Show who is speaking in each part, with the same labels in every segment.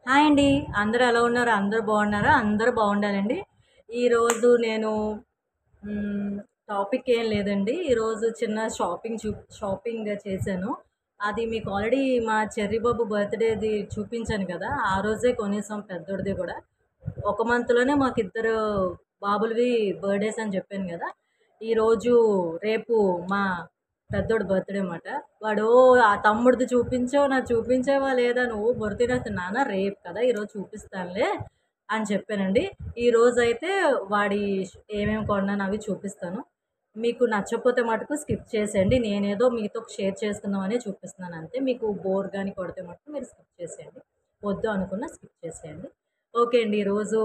Speaker 1: Hi అండి. అందరూ ఎలా ఉన్నారు? అందరూ బాగున్నారా? అందరూ బాగుండాలండి. ఈరోజు నేను హ్మ్, టాపిక్ ఏం లేదండి. ఈరోజు చిన్న షాపింగ్ చేశాను. అది మీకు ఆల్రెడీ మా చెర్రీ బాబు బర్త్‌డేది చూపించాను కదా! ఆ రోజే కొనేసాం పెద్దోడిది కూడా. ఒక మంత్‌లోనే మాకిద్దరు బాబులవి బర్త్‌డేస్ అని చెప్పాను కదా! ఈరోజు రేపు మా పెద్దోడు బర్త్‌డే మాట. వాడు ఆ తమ్ముడిది చూపించావు, నాకు చూపించావా లేదా నువ్వు బుర్ర తినేస్తాను. నాన్న రేపు కదా ఈరోజు చూపిస్తానులే అని చెప్పానండి. ఈరోజైతే వాడి ఏమేమి కొన్నాను అవి చూపిస్తాను. మీకు నచ్చకపోతే మటుకు స్కిప్ చేసేయండి. నేనేదో మీతో షేర్ చేసుకుందామని చూపిస్తున్నాను అంతే. మీకు బోర్ గాని కొడితే మటుకు మీరు స్కిప్ చేసేయండి. వద్దు అనుకున్న స్కిప్ చేసేయండి. ఓకే అండి. ఈరోజు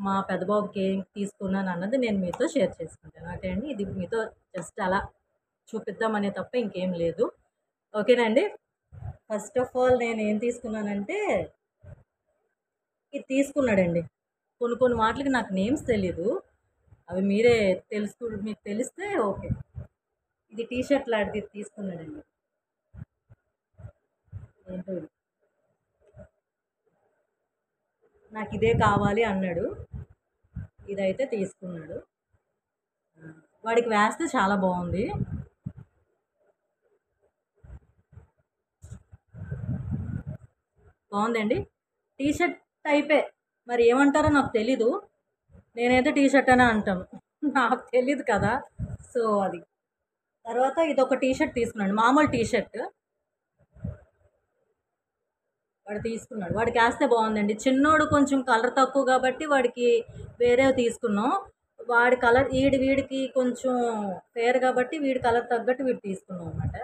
Speaker 1: మా పెద్ద బాబుకి ఏం తీసుకున్నాను అన్నది నేను మీతో షేర్ చేసుకుంటాను. ఓకే అండి. ఇది మీతో జస్ట్ అలా చూపిద్దామనే తప్ప ఇంకేం లేదు. ఓకేనా అండి. ఫస్ట్ ఆఫ్ ఆల్ నేను ఏం తీసుకున్నానంటే ఇది తీసుకున్నాడండి. కొన్ని కొన్ని వాటిలకి నాకు నేమ్స్ తెలీదు. అవి మీరే మీకు తెలిస్తే ఓకే. ఇది టీ షర్ట్ లాంటిది తీసుకున్నాడండి. ఏంటో ఇది. నాకు ఇదే కావాలి అన్నాడు. ఇదైతే తీసుకున్నాడు. వాడికి వేస్తే చాలా బాగుంది. బాగుందండి. టీ షర్ట్ టైపే. మరి ఏమంటారో నాకు తెలీదు. నేనైతే టీ షర్ట్ అనే అంటాను. నాకు తెలీదు కదా! సో అది. తర్వాత ఇదొక టీ షర్ట్ తీసుకున్నాడు. మామూలు టీ షర్ట్. వాడు తీసుకున్నాడు. వాడికి వేస్తే బాగుందండి. చిన్నోడు కొంచెం కలర్ తక్కువ కాబట్టి వాడికి వేరేవి తీసుకున్నాం. వాడి కలర్ వీడికి కొంచెం ఫేర్ కాబట్టి వీడి కలర్ తగ్గట్టు వీడు తీసుకున్నాం అనమాట.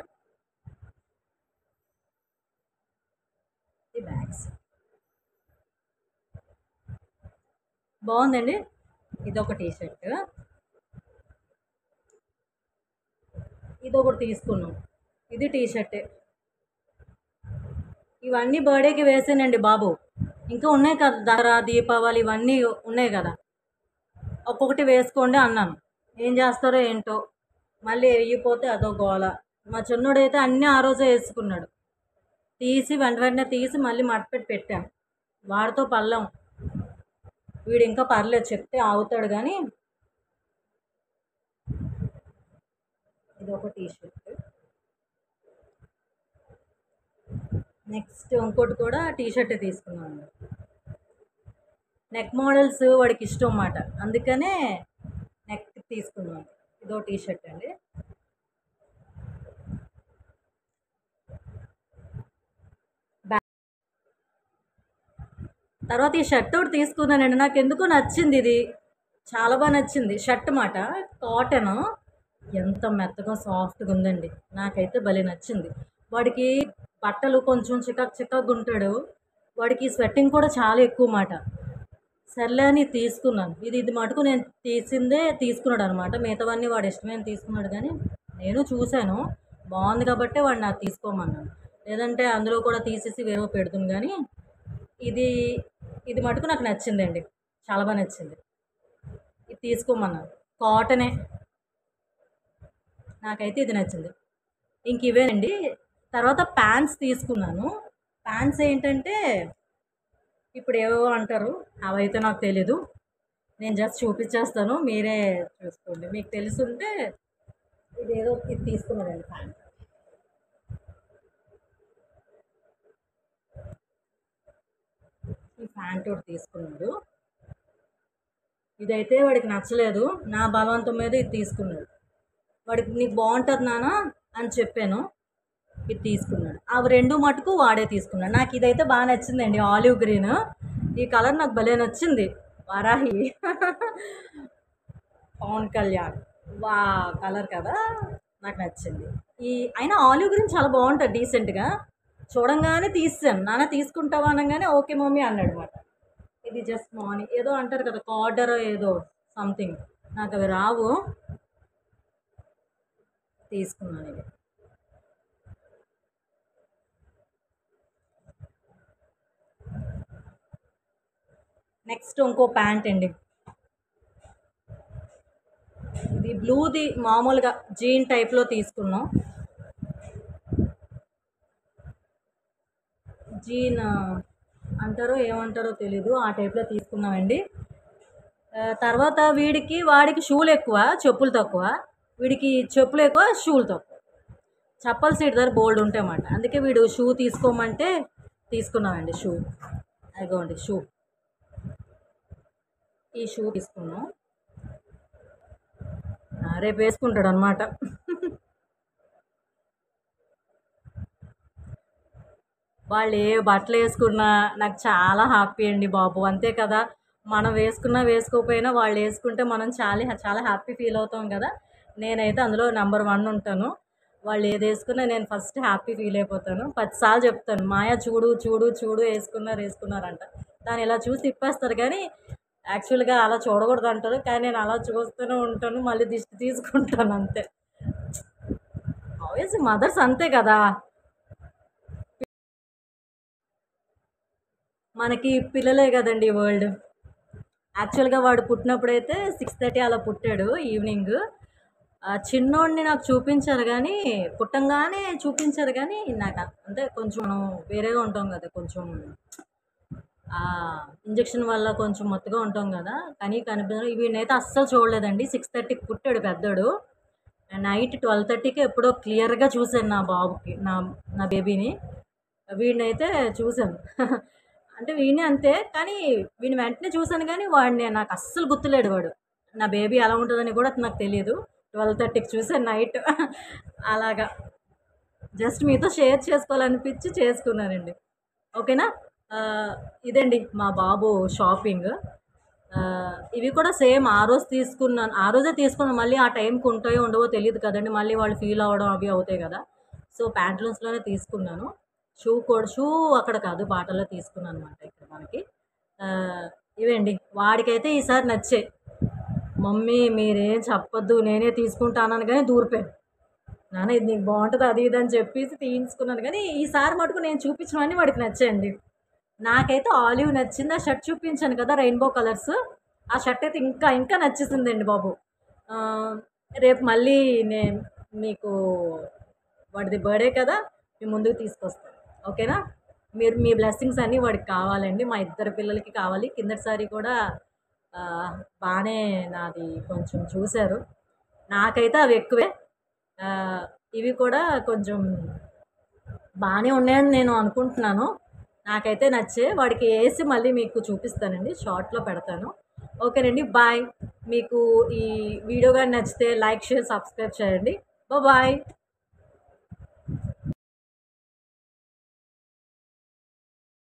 Speaker 1: ఈ బ్యాగ్స్ బాగుందండి. ఇదొక టీ షర్ట్. ఇదొకటి తీసుకున్నాం. ఇది టీ షర్టే. ఇవన్నీ బర్త్డేకి వేసానండి బాబు. ఇంకా ఉన్నాయి కదా దసరా దీపావళి ఇవన్నీ ఉన్నాయి కదా. ఒక్కొక్కటి వేసుకోండి అన్నాను. ఏం చేస్తారో ఏంటో మళ్ళీ వేయకపోతే అదో గోల. మా చిన్నోడైతే అన్నీ ఆ రోజే వేసుకున్నాడు. తీసి వెంటనే తీసి మళ్ళీ మడపెట్టి పెట్టాను. వాడితో పళ్ళం. వీడు ఇంకా పర్లేదు చెప్తే ఆగుతాడు కానీ. ఇది ఒక టీ షర్ట్. నెక్స్ట్ ఇంకోటి కూడా టీ షర్ట్ తీసుకున్నాను. నెక్ మోడల్స్ వాడికి ఇష్టం అన్నమాట. అందుకనే నెక్ తీసుకున్నాను. ఇదో టీ షర్ట్ అండి. తర్వాత ఈ షర్ట్ ఒకటి తీసుకున్నానండి. నాకు ఎందుకో నచ్చింది ఇది. చాలా బాగా నచ్చింది. షర్ట్ మాట కాటన్. ఎంత మెత్తగా సాఫ్ట్గా ఉందండి. నాకైతే భలే నచ్చింది. వాడికి బట్టలు కొంచెం చికాకు ఉంటాడు. వాడికి స్వెట్టింగ్ కూడా చాలా ఎక్కువ మాట. సర్లే అని తీసుకున్నాను. ఇది మటుకు నేను తీసుకున్నాడు అనమాట. మిగతావన్నీ వాడు ఇష్టమైన తీసుకున్నాడు కానీ నేను చూశాను బాగుంది కాబట్టి వాడు నాకు తీసుకోమన్నాను. లేదంటే అందులో కూడా తీసేసి వేరే పెడుతుంది కానీ ఇది ఇది మటుకు నాకు నచ్చిందండి. చాలా బాగా నచ్చింది. ఇది తీసుకోమన్నాను. కాటనే. నాకైతే ఇది నచ్చింది. ఇంక ఇవేనండి. తర్వాత ప్యాంట్స్ తీసుకున్నాను. ప్యాంట్స్ ఏంటంటే ఇప్పుడు ఏవో అంటారు. అవైతే నాకు తెలీదు. నేను జస్ట్ చూపించేస్తాను. మీరే చూసుకోండి. మీకు తెలుసుంటే ఇది తీసుకున్నానండి ప్యాంట్. ఈ ప్యాంట్ ఒకటి తీసుకున్నాడు. ఇదైతే వాడికి నచ్చలేదు. నా బలవంతం మీద ఇది తీసుకున్నాడు. వాడికి నీకు బాగుంటుంది నాన్న అని చెప్పాను. ఇది తీసుకున్నాడు. అవి రెండు మటుకు వాడే తీసుకున్నాడు. నాకు ఇదైతే బాగా నచ్చిందండి. Olive green. ఈ కలర్ నాకు భలే నచ్చింది. వరాహి పవన్ కళ్యాణ్ కలర్ కదా నాకు నచ్చింది. అయినా ఆలివ్ గ్రీన్ చాలా బాగుంటుంది డీసెంట్గా. చూడంగానే తీసాను. నాన్న తీసుకుంటావా అనగానే ఓకే మమ్మీ అన్నాడు అనమాట. ఇది జస్ట్ మార్నింగ్ ఏదో అంటారు కదా కార్డర్ ఏదో సంథింగ్ నాకు అవి రావు. తీసుకున్నాను ఇది. నెక్స్ట్ ఇంకో ప్యాంట్ అండి. ఇది బ్లూది మామూలుగా జీన్ టైప్లో తీసుకున్నాం. జీన్ అంటారో ఏమంటారో తెలీదు, ఆ టైప్లో తీసుకున్నామండి. తర్వాత వాడికి షూలు ఎక్కువ, చెప్పులు తక్కువ. వీడికి చెప్పులు ఎక్కువ, షూలు తక్కువ. చప్పల్స్ ఇటు దగ్గర బోల్డ్ ఉంటాయన్నమాట. అందుకే వీడు షూ తీసుకోమంటే తీసుకున్నామండి. షూ అదిగోండి, షూ. ఈ షూ తీసుకున్నాం. రేపు వేసుకుంటాడు అనమాట. వాళ్ళు ఏ బట్టలు వేసుకున్నా నాకు చాలా హ్యాపీ అండి బాబు. అంతే కదా, మనం వేసుకున్నా వేసుకోకపోయినా వాళ్ళు వేసుకుంటే మనం చాలా చాలా హ్యాపీ ఫీల్ అవుతాం కదా. నేనైతే అందులో నెంబర్ 1 ఉంటాను. వాళ్ళు ఏది వేసుకున్నా నేను ఫస్ట్ హ్యాపీ ఫీల్ అయిపోతాను. 10 సార్లు చెప్తాను, మాయా చూడు చూడు చూడు వేసుకున్నారంట. దాన్ని ఇలా చూసి తిప్పేస్తారు, కానీ యాక్చువల్గా అలా చూడకూడదు అంటారు. కానీ నేను అలా చూస్తూనే ఉంటాను, మళ్ళీ దిష్టి తీసుకుంటాను అంతే. ఆబ్వియస్లీ మదర్స్ అంతే కదా. మనకి పిల్లలే కదండి వరల్డ్. యాక్చువల్గా వాడు పుట్టినప్పుడైతే 6:30 అలా పుట్టాడు ఈవినింగ్. చిన్నోడిని నాకు చూపించారు, కానీ పుట్టంగానే చూపించారు, కానీ నాకు అంటే కొంచెం మనం వేరేగా ఉంటాం కదా, కొంచెం ఇంజెక్షన్ వల్ల కొంచెం మొత్తగా ఉంటాం కదా, కానీ కనిపించడం. వీడినైతే అస్సలు చూడలేదండి. 6:30కి పుట్టాడు పెద్దోడు. నైట్ 12:30కి ఎప్పుడో క్లియర్గా చూశాను నా బాబుకి, నా బేబీని. వీడినైతే చూశాను. అంటే వీడిని అంతే, కానీ వీడిని వెంటనే చూశాను, కానీ వాడిని నాకు అస్సలు గుర్తులేడు. వాడు నా బేబీ ఎలా ఉంటుందని కూడా నాకు తెలియదు. 12:30కి చూశాను నైట్. అలాగా జస్ట్ మీతో షేర్ చేసుకోవాలనిపించి చేసుకున్నానండి. ఓకేనా. ఇదండి మా బాబు షాపింగ్. ఇవి కూడా సేమ్ ఆ రోజు తీసుకున్నాను, ఆ రోజే తీసుకున్నాను. మళ్ళీ ఆ టైంకి ఉంటాయో ఉండవో తెలియదు కదండి, మళ్ళీ వాళ్ళు ఫీల్ అవ్వడం అవి అవుతాయి కదా. సో ప్యాంట్లూన్స్లోనే తీసుకున్నాను. షూ అక్కడ కాదు, బాటలో తీసుకున్నాను అనమాట ఇక్కడ మనకి. ఇవండి, వాడికైతే ఈసారి నచ్చాయి. మమ్మీ మీరేం చెప్పొద్దు, నేనే తీసుకుంటానని కానీ దూరిపోయాను. నాన్న ఇది నీకు బాగుంటుంది అది ఇది అని చెప్పేసి తీసుకున్నాను, కానీ ఈసారి మటుకు నేను చూపించినవన్నీ వాడికి నచ్చాయండి. నాకైతే ఆలివ్ నచ్చింది. ఆ షర్ట్ చూపించాను కదా, రెయిన్బో కలర్స్, ఆ షర్ట్ అయితే ఇంకా ఇంకా నచ్చేసిందండి బాబు. రేపు మళ్ళీ నేను మీకు వాడిది బర్త్డే కదా, మీ ముందుకు తీసుకొస్తాను. ఓకేనా. మీ బ్లెస్సింగ్స్ అన్నీ వాడికి కావాలండి, మా ఇద్దరు పిల్లలకి కావాలి. కిందటిసారి కూడా బాగానే నాది కొంచెం చూశారు, నాకైతే అవి ఎక్కువే. ఇవి కూడా కొంచెం బాగానే ఉన్నాయని నేను అనుకుంటున్నాను. నాకైతే నచ్చే. వాడికి వేసి మళ్ళీ మీకు చూపిస్తానండి, షార్ట్లో పెడతాను. ఓకేనండి, బాయ్. మీకు ఈ వీడియో కానీ నచ్చితే లైక్, షేర్, సబ్స్క్రైబ్ చేయండి. బాయ్.